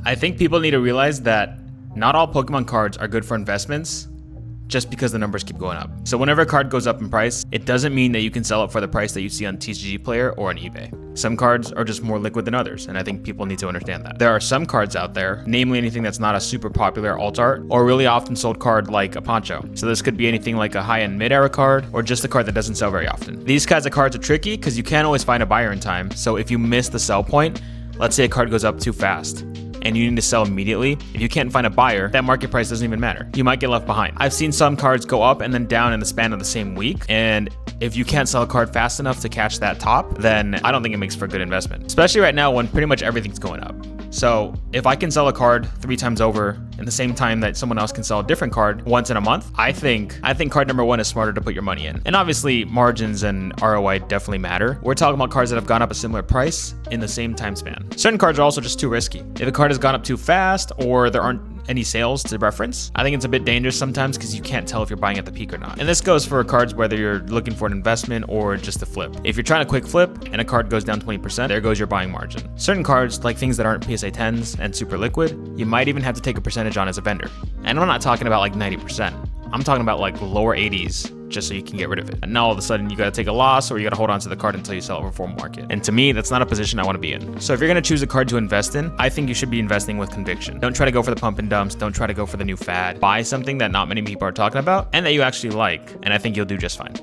I think people need to realize that not all Pokemon cards are good for investments just because the numbers keep going up. So whenever a card goes up in price, it doesn't mean that you can sell it for the price that you see on TCG Player or on eBay. Some cards are just more liquid than others, and I think people need to understand that. There are some cards out there, namely anything that's not a super popular alt art or really often sold card like a Poncho. So this could be anything like a high-end mid-era card or just a card that doesn't sell very often. These kinds of cards are tricky because you can't always find a buyer in time. So if you miss the sell point, let's say a card goes up too fast, and you need to sell immediately, if you can't find a buyer, that market price doesn't even matter. You might get left behind. I've seen some cards go up and then down in the span of the same week, and if you can't sell a card fast enough to catch that top, then I don't think it makes for a good investment, especially right now when pretty much everything's going up. So if I can sell a card 3 times over in the same time that someone else can sell a different card once in a month, I think card number 1 is smarter to put your money in. And obviously margins and ROI definitely matter. We're talking about cards that have gone up a similar price in the same time span. Certain cards are also just too risky. If a card has gone up too fast or there aren't any sales to reference, I think it's a bit dangerous sometimes because you can't tell if you're buying at the peak or not. And this goes for cards whether you're looking for an investment or just a flip. If you're trying to quick flip and a card goes down 20%, there goes your buying margin. Certain cards, like things that aren't PSA 10s and super liquid, you might even have to take a percentage on as a vendor. And I'm not talking about like 90%. I'm talking about like lower 80s just so you can get rid of it. And now all of a sudden you gotta take a loss or you gotta hold on to the card until you sell it for full market. And to me, that's not a position I wanna be in. So if you're gonna choose a card to invest in, I think you should be investing with conviction. Don't try to go for the pump and dumps. Don't try to go for the new fad. Buy something that not many people are talking about and that you actually like. And I think you'll do just fine.